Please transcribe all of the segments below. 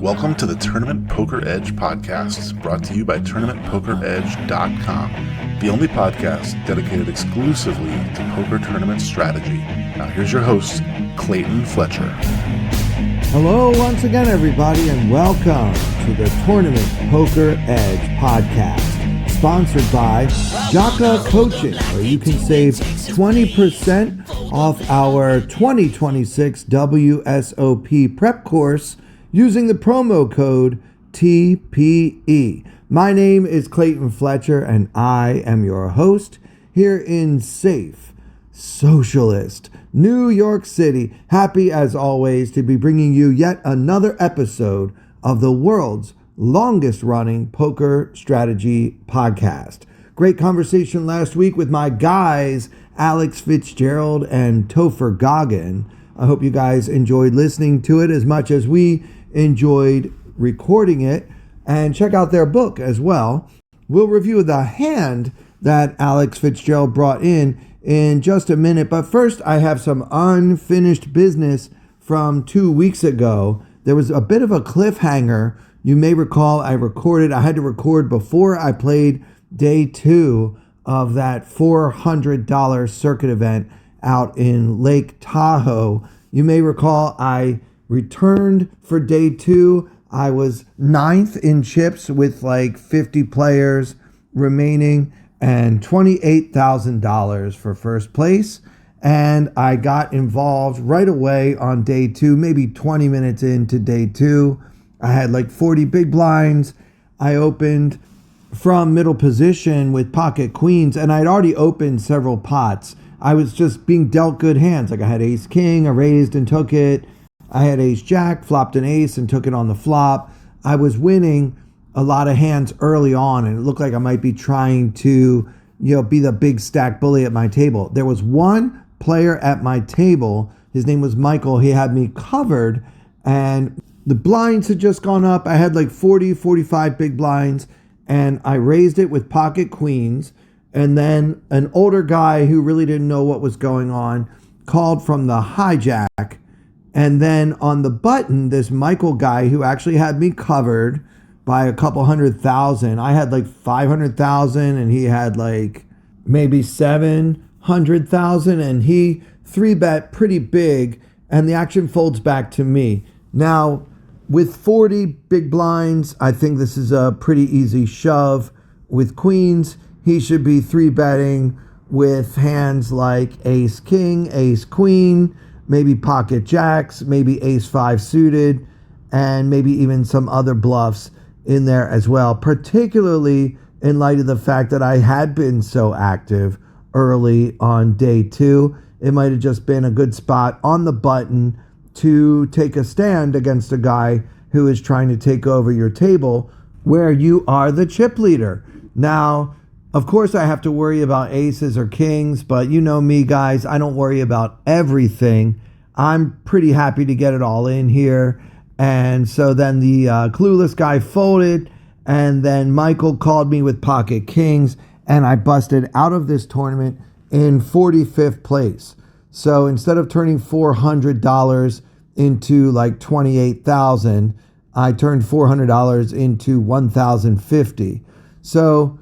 Welcome to the Tournament Poker Edge podcast, brought to you by TournamentPokerEdge.com, the only podcast dedicated exclusively to poker tournament strategy. Now here's your host, Clayton Fletcher. Hello once again, everybody, and welcome to the Tournament Poker Edge podcast, sponsored by Jaka Coaching, where you can save 20% off our 2026 WSOP prep course using the promo code TPE. My name is Clayton Fletcher, and I am your host here in safe, socialist New York City. Happy as always to be bringing you yet another episode of the world's longest running poker strategy podcast. Great conversation last week with my guys, Alex Fitzgerald and Topher Goggin. I hope you guys enjoyed listening to it as much as we enjoyed recording it, and check out their book as well. We'll review the hand that Alex Fitzgerald brought in just a minute, but first I have some unfinished business from 2 weeks ago. There was a bit of a cliffhanger. You may recall I had to record before I played day 2 of that $400 circuit event out in Lake Tahoe. You may recall I returned for day 2. I was 9th in chips with like 50 players remaining and $28,000 for first place. And I got involved right away on day 2, maybe 20 minutes into day 2. I had like 40 big blinds. I opened from middle position with pocket queens, and I'd already opened several pots. I was just being dealt good hands. Like I had ace king, I raised and took it. I had ace jack, flopped an ace and took it on the flop. I was winning a lot of hands early on, and it looked like I might be trying to, be the big stack bully at my table. There was one player at my table. His name was Michael. He had me covered, and the blinds had just gone up. I had like 40, 45 big blinds, and I raised it with pocket queens. And then an older guy who really didn't know what was going on called from the hijack. And then on the button, this Michael guy who actually had me covered by a couple 100,000. I had like 500,000 and he had like maybe 700,000, and he 3-bet pretty big, and the action folds back to me. Now, with 40 big blinds, I think this is a pretty easy shove. With queens, he should be 3-betting with hands like ace king, ace queen, maybe pocket jacks, maybe ace 5 suited, and maybe even some other bluffs in there as well, particularly in light of the fact that I had been so active early on day 2. It might have just been a good spot on the button to take a stand against a guy who is trying to take over your table where you are the chip leader. Now, of course, I have to worry about aces or kings, but you know me, guys, I don't worry about everything. I'm pretty happy to get it all in here. And so then the clueless guy folded, and then Michael called me with pocket kings, and I busted out of this tournament in 45th place. So instead of turning $400 into like 28,000, I turned $400 into 1,050. So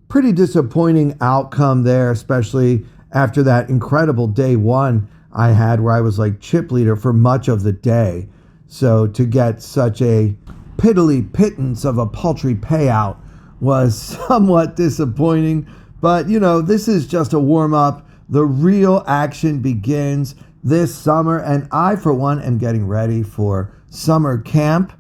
pretty disappointing outcome there, especially after that incredible day 1 I had where I was like chip leader for much of the day. So to get such a pittance of a paltry payout was somewhat disappointing. But, this is just a warm-up. The real action begins this summer, and I, for one, am getting ready for summer camp.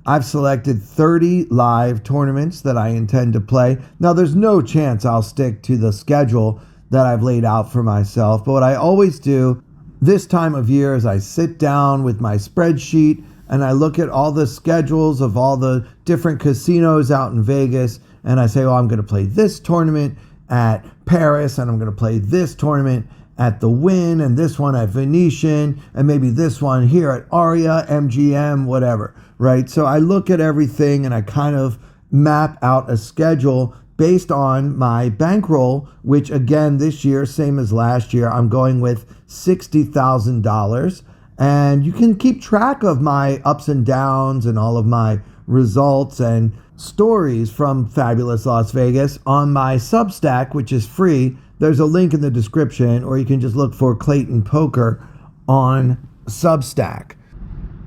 I've selected 30 live tournaments that I intend to play. Now, there's no chance I'll stick to the schedule that I've laid out for myself, but what I always do this time of year is I sit down with my spreadsheet and I look at all the schedules of all the different casinos out in Vegas, and I say, I'm going to play this tournament at Paris, and I'm going to play this tournament at the Wynn, and this one at Venetian, and maybe this one here at Aria, MGM, whatever, right? So I look at everything and I kind of map out a schedule based on my bankroll, which again this year, same as last year, I'm going with $60,000. And you can keep track of my ups and downs and all of my results and stories from Fabulous Las Vegas on my Substack, which is free. There's a link in the description, or you can just look for Clayton Poker on Substack.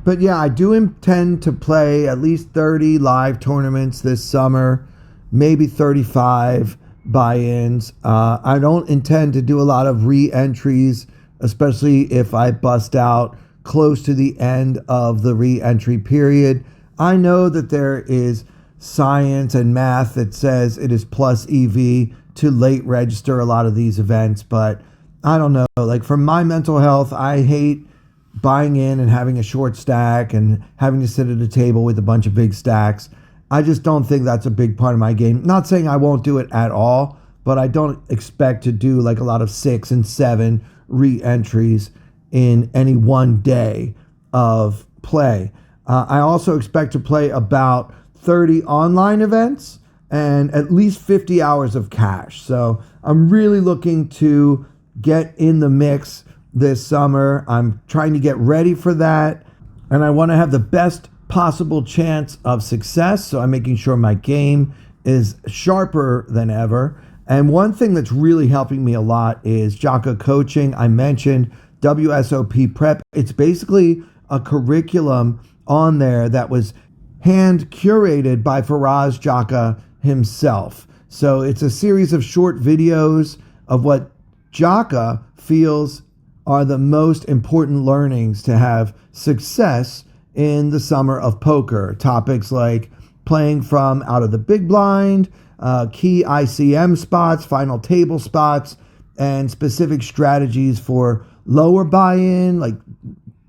But yeah, I do intend to play at least 30 live tournaments this summer, maybe 35 buy-ins. I don't intend to do a lot of re-entries, especially if I bust out close to the end of the re-entry period. I know that there is science and math that says it is plus EV to late register a lot of these events, but I don't know. Like, for my mental health, I hate buying in and having a short stack and having to sit at a table with a bunch of big stacks. I just don't think that's a big part of my game. Not saying I won't do it at all, but I don't expect to do like a lot of 6 and 7 re-entries in any one day of play. I also expect to play about 30 online events and at least 50 hours of cash. So I'm really looking to get in the mix this summer. I'm trying to get ready for that, and I want to have the best possible chance of success. So I'm making sure my game is sharper than ever. And one thing that's really helping me a lot is Jaka coaching. I mentioned WSOP prep. It's basically a curriculum on there that was hand curated by Faraz Jaka himself. So it's a series of short videos of what Jaka feels are the most important learnings to have success in the summer of poker. Topics like playing from out of the big blind, key ICM spots, final table spots, and specific strategies for lower buy-in, like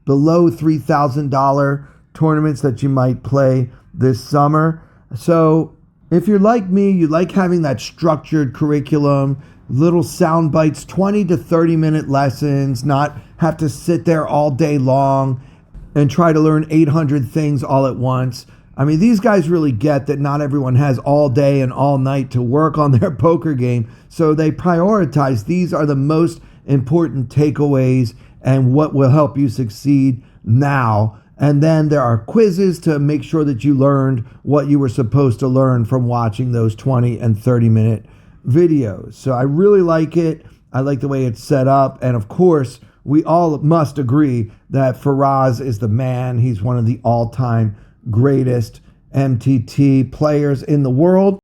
below $3,000 tournaments that you might play this summer. So if you're like me, you like having that structured curriculum, little sound bites, 20 to 30 minute lessons, not have to sit there all day long and try to learn 800 things all at once. I mean, these guys really get that not everyone has all day and all night to work on their poker game. So they prioritize, these are the most important takeaways and what will help you succeed now. And then there are quizzes to make sure that you learned what you were supposed to learn from watching those 20 and 30 minute videos. So I really like it. I like the way it's set up. And of course, we all must agree that Faraz is the man. He's one of the all-time greatest MTT players in the world.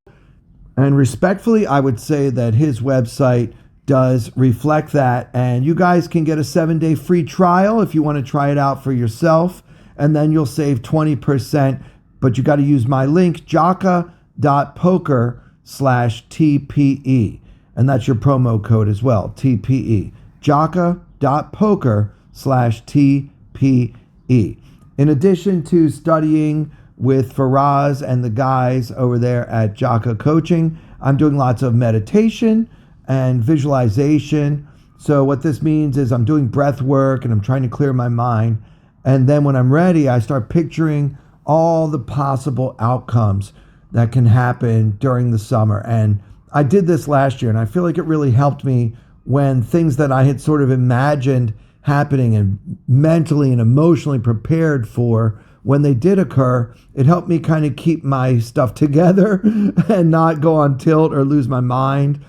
And respectfully, I would say that his website does reflect that. And you guys can get a 7-day free trial if you want to try it out for yourself. And then you'll save 20%. But you got to use my link, jaka.poker/TPE. And that's your promo code as well, TPE. jaka.poker/TPE. In addition to studying with Faraz and the guys over there at Jaka Coaching, I'm doing lots of meditation and visualization. So what this means is I'm doing breath work and I'm trying to clear my mind. And then when I'm ready, I start picturing all the possible outcomes that can happen during the summer. And I did this last year, and I feel like it really helped me when things that I had sort of imagined happening and mentally and emotionally prepared for, when they did occur, it helped me kind of keep my stuff together and not go on tilt or lose my mind.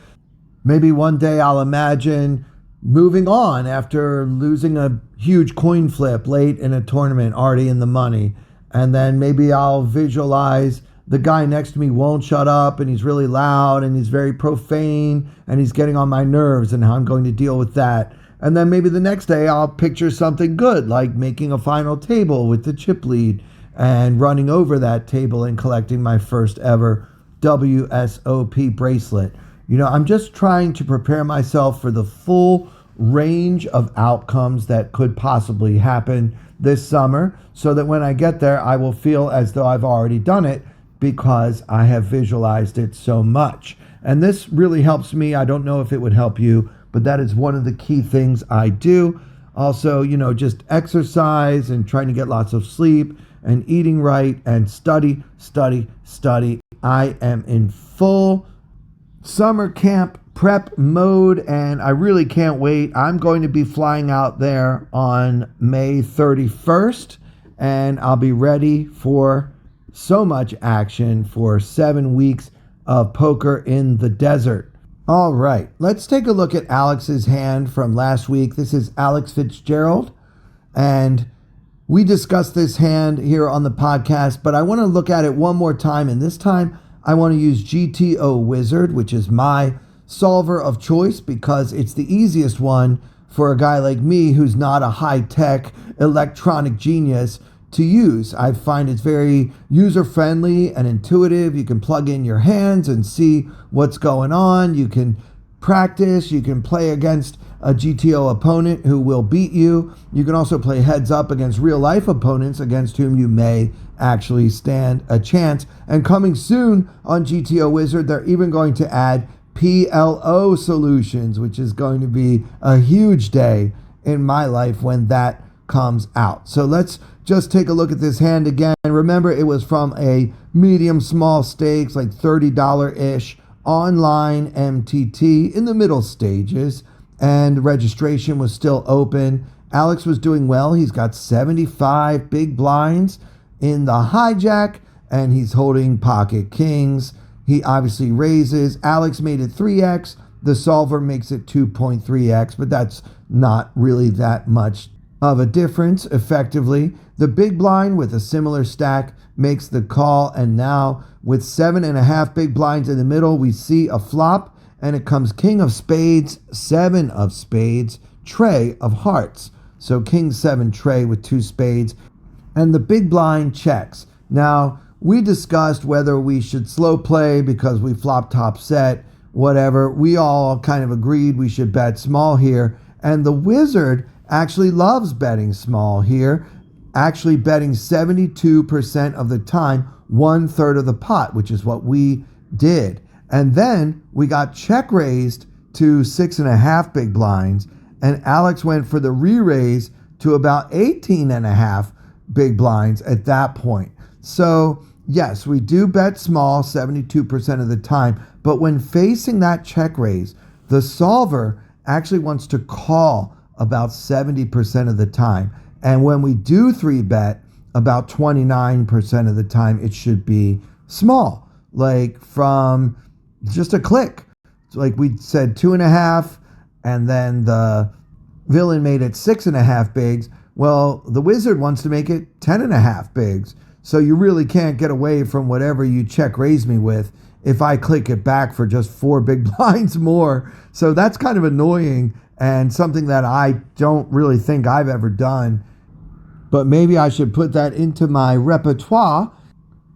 Maybe one day I'll imagine moving on after losing a huge coin flip late in a tournament, already in the money. And then maybe I'll visualize the guy next to me won't shut up, and he's really loud, and he's very profane, and he's getting on my nerves, and how I'm going to deal with that. And then maybe the next day I'll picture something good, like making a final table with the chip lead and running over that table and collecting my first ever WSOP bracelet. You know, I'm just trying to prepare myself for the full range of outcomes that could possibly happen this summer, so that when I get there, I will feel as though I've already done it because I have visualized it so much. And this really helps me. I don't know if it would help you, but that is one of the key things I do. Also, you know, just exercise and trying to get lots of sleep and eating right and study. I am in full summer camp prep mode, and I really can't wait. I'm going to be flying out there on May 31st, and I'll be ready for so much action for 7 weeks of poker in the desert. All right, let's take a look at Alex's hand from last week. This is Alex Fitzgerald, and we discussed this hand here on the podcast, but I want to look at it one more time, and this time I want to use GTO Wizard, which is my solver of choice because it's the easiest one for a guy like me who's not a high-tech electronic genius to use. I find it's very user-friendly and intuitive. You can plug in your hands and see what's going on. You can practice. You can play against a GTO opponent who will beat you. You can also play heads up against real-life opponents against whom you may actually stand a chance. And coming soon on GTO Wizard, they're even going to add PLO solutions, which is going to be a huge day in my life when that comes out. So let's just take a look at this hand again. Remember, it was from a medium small stakes, like $30-ish online MTT in the middle stages, and registration was still open. Alex was doing well. He's got 75 big blinds in the hijack, and he's holding pocket kings. He obviously raises. Alex made it 3x. The solver makes it 2.3x, but that's not really that much of a difference effectively. The big blind with a similar stack makes the call, and now with 7.5 big blinds in the middle, we see a flop, and it comes king of spades, 7 of spades, tray of hearts. So king 7 tray with 2 spades, and the big blind checks. Now, we discussed whether we should slow play because we flop top set, whatever. We all kind of agreed we should bet small here, and the wizard actually loves betting small here, actually betting 72% of the time, 1/3 of the pot, which is what we did. And then we got check raised to 6.5 big blinds, and Alex went for the re-raise to about 18.5 big blinds at that point. So yes, we do bet small 72% of the time, but when facing that check raise, the solver actually wants to call about 70% of the time. And when we do 3-bet, about 29% of the time, it should be small, like from just a click. Like we said 2.5, and then the villain made it 6.5 bigs. Well, the wizard wants to make it 10.5 bigs. So you really can't get away from whatever you check raise me with if I click it back for just 4 big blinds more. So that's kind of annoying and something that I don't really think I've ever done. But maybe I should put that into my repertoire,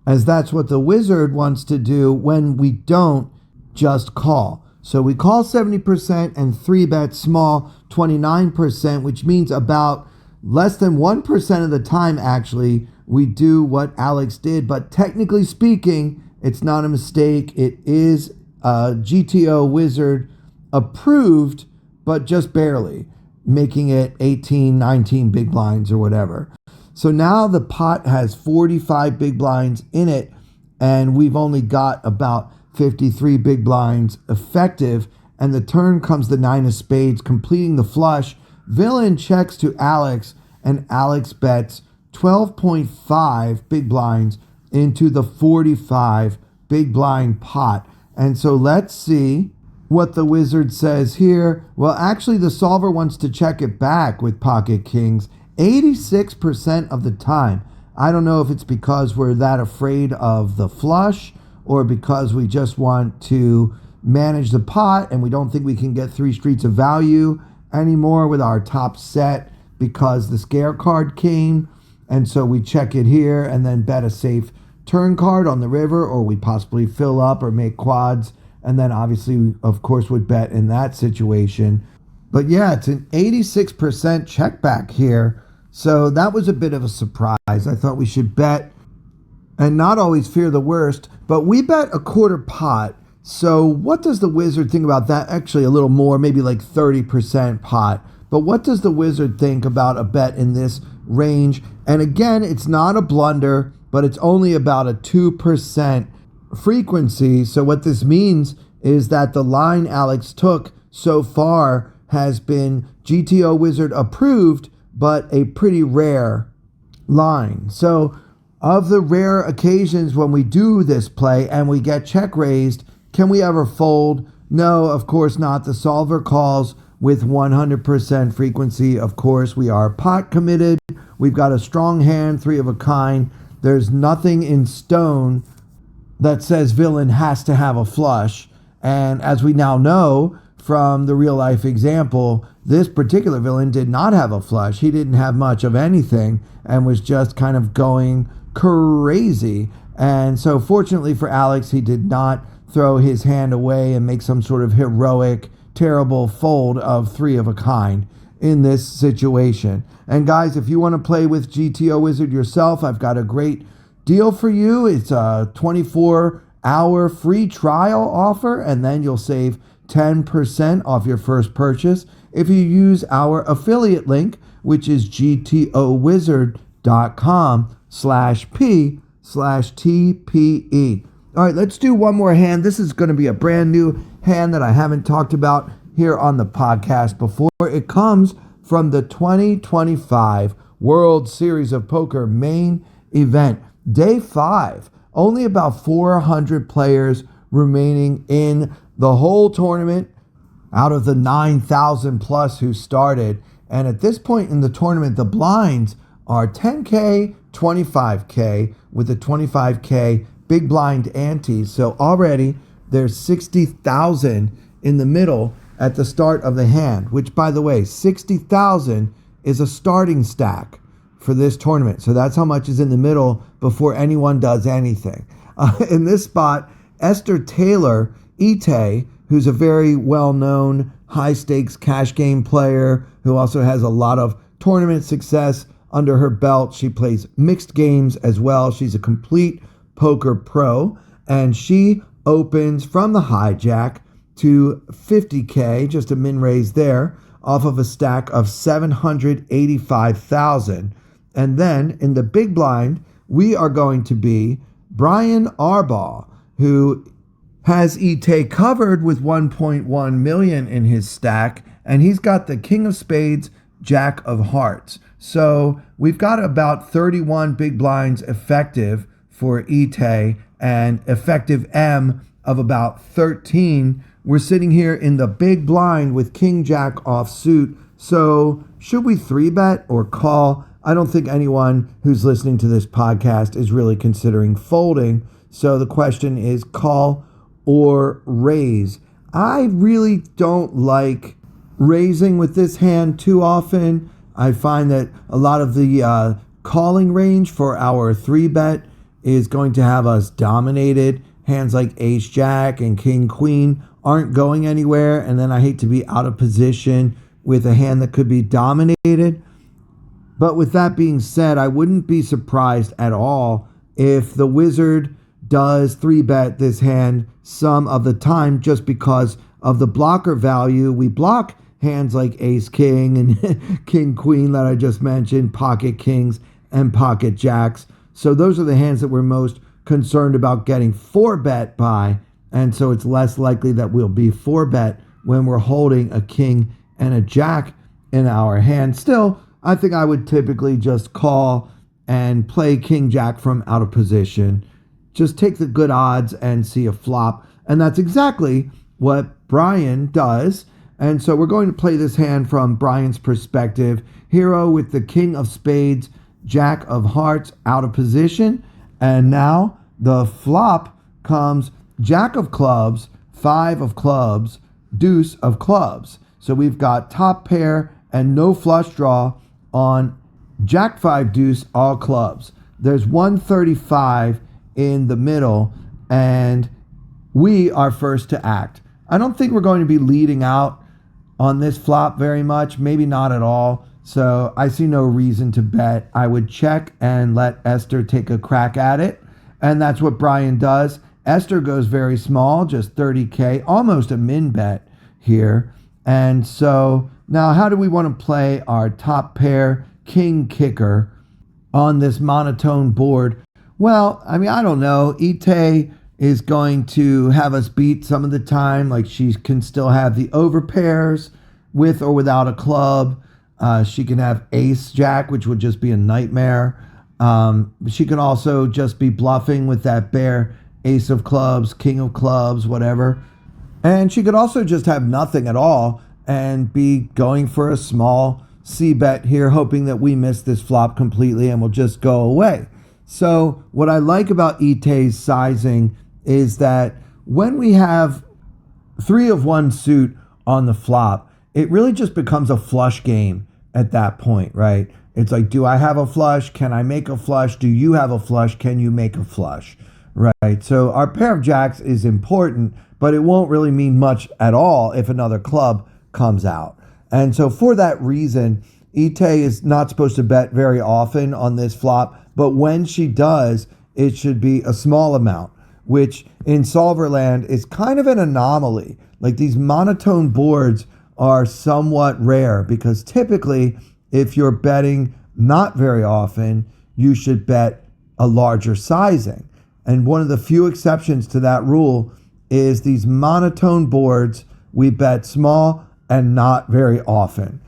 as that's what the wizard wants to do when we don't just call. So we call 70% and 3-bet small 29%, which means about less than 1% of the time, actually, we do what Alex did. But technically speaking, it's not a mistake. It is GTO Wizard approved, but just barely, making it 18, 19 big blinds or whatever. So now the pot has 45 big blinds in it, and we've only got about 53 big blinds effective, and the turn comes the 9 of spades, completing the flush. Villain checks to Alex, and Alex bets 12.5 big blinds into the 45 big blind pot. And so let's see what the wizard says here. Well, actually, the solver wants to check it back with pocket kings 86% of the time. I don't know if it's because we're that afraid of the flush or because we just want to manage the pot and we don't think we can get 3 streets of value anymore with our top set because the scare card came. And so we check it here and then bet a safe turn card on the river, or we possibly fill up or make quads. And then obviously, we, of course, would bet in that situation. But yeah, it's an 86% check back here. So that was a bit of a surprise. I thought we should bet and not always fear the worst, but we bet a quarter pot. So what does the wizard think about that? Actually, a little more, maybe like 30% pot. But what does the wizard think about a bet in this range? And again, it's not a blunder, but it's only about a 2% frequency. So what this means is that the line Alex took so far has been GTO Wizard approved, but a pretty rare line. So of the rare occasions when we do this play and we get check raised, can we ever fold? No, of course not. The solver calls with 100% frequency. Of course, we are pot committed. We've got a strong hand, 3 of a kind. There's nothing in stone that says villain has to have a flush. And as we now know from the real life example, this particular villain did not have a flush. He didn't have much of anything and was just kind of going crazy. And so fortunately for Alex, he did not throw his hand away and make some sort of heroic, terrible fold of 3 of a kind in this situation. And guys, if you want to play with GTO Wizard yourself, I've got a great deal for you. It's a 24-hour free trial offer, and then you'll save 10% off your first purchase if you use our affiliate link, which is gtowizard.com/p/TPE. All right, let's do one more hand. This is going to be a brand new hand that I haven't talked about here on the podcast before. It comes from the 2025 World Series of Poker Main Event, Day 5. Only about 400 players remaining in the whole tournament out of the 9,000 plus who started. And at this point in the tournament, the blinds are 10K, 25K, with the 25K big blind ante. So already there's 60,000 in the middle at the start of the hand, which, by the way, 60,000 is a starting stack for this tournament. So that's how much is in the middle before anyone does anything. In this spot, Esther Taylor Ite, who's a very well-known high-stakes cash game player who also has a lot of tournament success under her belt. She plays mixed games as well. She's a complete poker pro, and she opens from the hijack to 50K, just a min raise there, off of a stack of 785,000. And then in the big blind, we are going to be Brian Arbaugh, who has Ite covered with 1.1 million in his stack, and he's got the King of Spades, Jack of Hearts. So we've got about 31 big blinds effective for Ite and effective M of about 13. We're sitting here in the big blind with King Jack offsuit. So should we 3-bet or call? I don't think anyone who's listening to this podcast is really considering folding. So the question is call or raise. I really don't like raising with this hand too often. I find that a lot of the calling range for our 3-bet is going to have us dominated. Hands like Ace Jack and King Queen aren't going anywhere. And then I hate to be out of position with a hand that could be dominated. But with that being said, I wouldn't be surprised at all if the wizard does 3-bet this hand some of the time, just because of the blocker value. We block hands like Ace King and King Queen that I just mentioned, pocket kings and pocket jacks. So those are the hands that we're most concerned about getting 4-bet by. And so it's less likely that we'll be 4-bet when we're holding a king and a jack in our hand. Still, I think I would typically just call and play king jack from out of position. Just take the good odds and see a flop. And that's exactly what Brian does. And so we're going to play this hand from Brian's perspective. Hero with the King of Spades, Jack of Hearts out of position. And now the flop comes Jack of Clubs, 5 of Clubs, Deuce of Clubs. So we've got top pair and no flush draw on Jack 5 Deuce all clubs. There's 135 in the middle, and we are first to act. I don't think we're going to be leading out on this flop very much, maybe not at all. So I see no reason to bet. I would check and let Esther take a crack at it. And that's what Brian does. Esther goes very small, just 30K, almost a min bet here. And so now how do we want to play our top pair king kicker on this monotone board? Well, I mean, I don't know. Ite is going to have us beat some of the time. Like she can still have the over pairs with or without a club. She can have ace jack, which would just be a nightmare. She can also just be bluffing with that bare ace of clubs, king of clubs, whatever. And she could also just have nothing at all and be going for a small C bet here, hoping that we miss this flop completely and will just go away. So what I like about Ite's sizing is that when we have 3 of 1 suit on the flop, it really just becomes a flush game at that point, right? It's like, do I have a flush? Can I make a flush? Do you have a flush? Can you make a flush? Right? So our pair of jacks is important, but it won't really mean much at all if another club comes out. And so for that reason, Ite is not supposed to bet very often on this flop, but when she does, it should be a small amount, which in solver land is kind of an anomaly. Like these monotone boards are somewhat rare because typically if you're betting not very often, you should bet a larger sizing. And one of the few exceptions to that rule is these monotone boards, we bet small and not very often.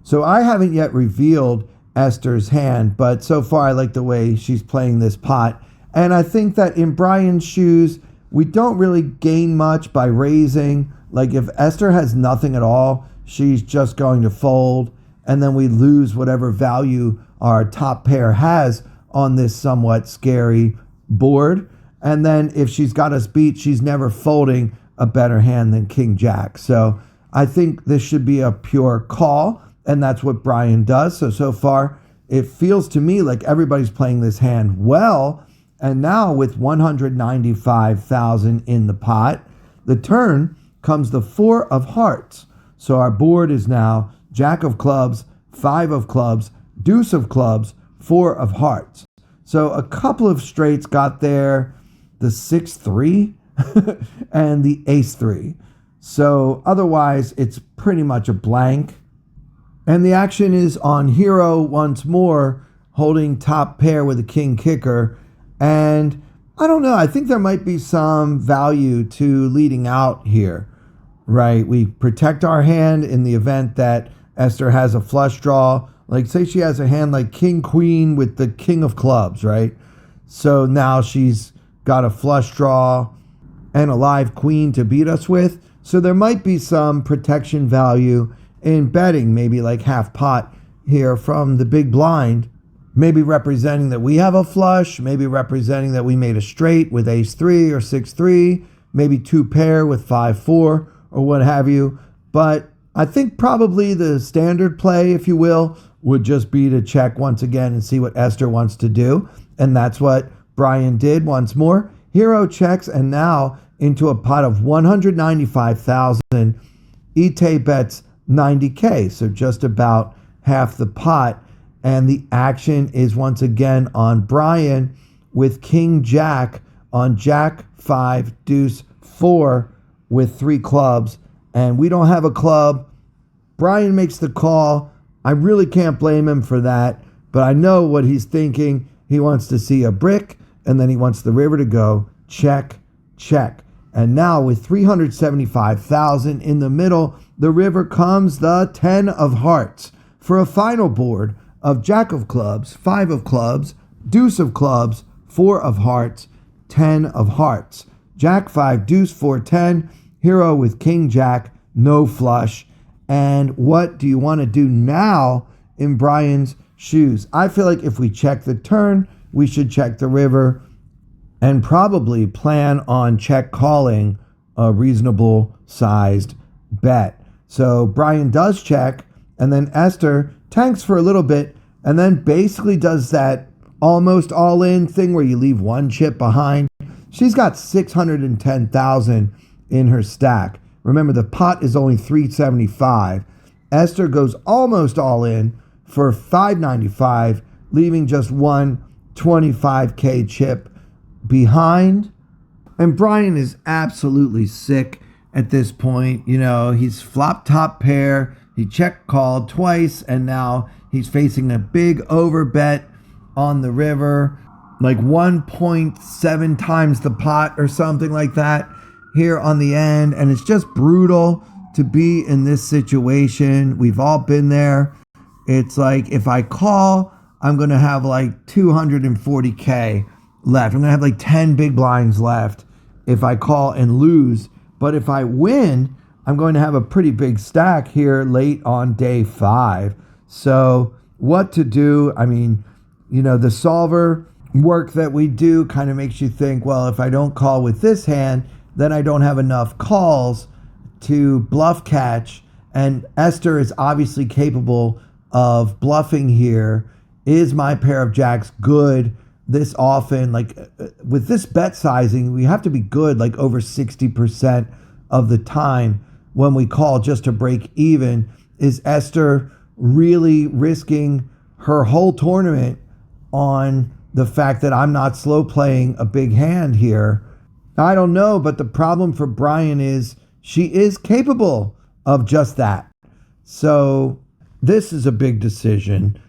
So I haven't yet revealed Esther's hand, but so far I like the way she's playing this pot. And I think that in Brian's shoes, we don't really gain much by raising. Like if Esther has nothing at all, she's just going to fold, and then we lose whatever value our top pair has on this somewhat scary board. And then if she's got us beat, she's never folding a better hand than King Jack. So I think this should be a pure call, and that's what Brian does. So far, it feels to me like everybody's playing this hand well. And now with 195,000 in the pot, the turn comes the 4 of hearts. So our board is now Jack of clubs, 5 of clubs, deuce of clubs, 4 of hearts. So a couple of straights got there, the 6-3 and the ace-3. So otherwise, it's pretty much a blank. And the action is on hero once more, holding top pair with a king kicker. And I don't know, I think there might be some value to leading out here, right? We protect our hand in the event that Esther has a flush draw. Like say she has a hand like king queen with the king of clubs, right? So now she's got a flush draw and a live queen to beat us with. So there might be some protection value in betting, maybe like half pot here from the big blind, maybe representing that we have a flush, maybe representing that we made a straight with ace-3 or 6-3, maybe 2 pair with 5-4 or what have you. But I think probably the standard play, if you will, would just be to check once again and see what Esther wants to do. And that's what Brian did once more. Hero checks, and now into a pot of 195,000, Ite bets 90K, so just about half the pot. And the action is once again on Brian with King Jack on Jack 5, Deuce 4 with 3 clubs. And we don't have a club. Brian makes the call. I really can't blame him for that, but I know what he's thinking. He wants to see a brick, and then he wants the river to go check, check. And now with 375,000 in the middle, the river comes the 10 of hearts for a final board of Jack of clubs, 5 of clubs, Deuce of clubs, 4 of hearts, 10 of hearts. Jack 5, Deuce 4, 10. Hero with King Jack, no flush. And what do you want to do now in Brian's shoes? I feel like if we check the turn, we should check the river and probably plan on check calling a reasonable sized bet. So Brian does check, and then Esther tanks for a little bit, and then basically does that almost all-in thing where you leave one chip behind. She's got 610,000 in her stack. Remember, the pot is only 375. Esther goes almost all in for 595, leaving just one 25K chip behind. And Brian is absolutely sick at this point. You know, he's flop top pair. He check called twice, and now he's facing a big over bet on the river. like 1.7 times the pot or something like that here on the end. And it's just brutal to be in this situation. We've all been there. It's like if I call, I'm going to have like 240K left. I'm going to have like 10 big blinds left if I call and lose. But if I win, I'm going to have a pretty big stack here late on day 5. So what to do? I mean, you know, the solver work that we do kind of makes you think, well, if I don't call with this hand, then I don't have enough calls to bluff catch. And Esther is obviously capable of bluffing here. Is my pair of jacks good this often? Like with this bet sizing, we have to be good like over 60% of the time when we call just to break even. Is Esther really risking her whole tournament on the fact that I'm not slow playing a big hand here? I don't know, but the problem for Brian is she is capable of just that. So this is a big decision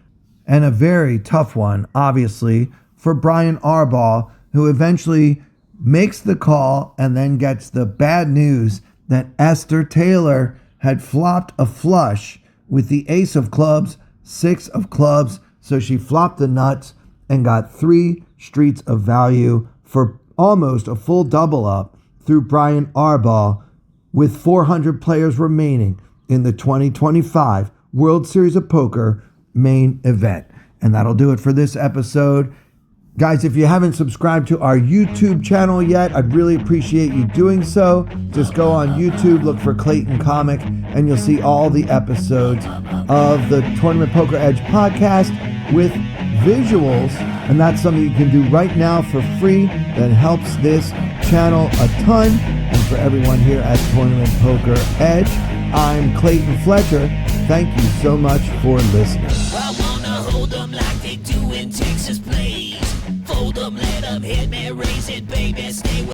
and a very tough one, obviously, for Brian Arbaugh, who eventually makes the call and then gets the bad news that Esther Taylor had flopped a flush with the ace of clubs, 6 of clubs. So she flopped the nuts and got 3 streets of value for almost a full double up through Brian Arbaugh with 400 players remaining in the 2025 World Series of Poker main event. And that'll do it for this episode. Guys, if you haven't subscribed to our YouTube channel yet, I'd really appreciate you doing so. Just go on YouTube, look for Clayton Comic, and you'll see all the episodes of the Tournament Poker Edge podcast with visuals. And that's something you can do right now for free that helps this channel a ton. And for everyone here at Tournament Poker Edge, I'm Clayton Fletcher. Thank you so much for listening. I wanna hold them like they do in Texas plays. Fold them, let them hit me, raise it, baby, stay with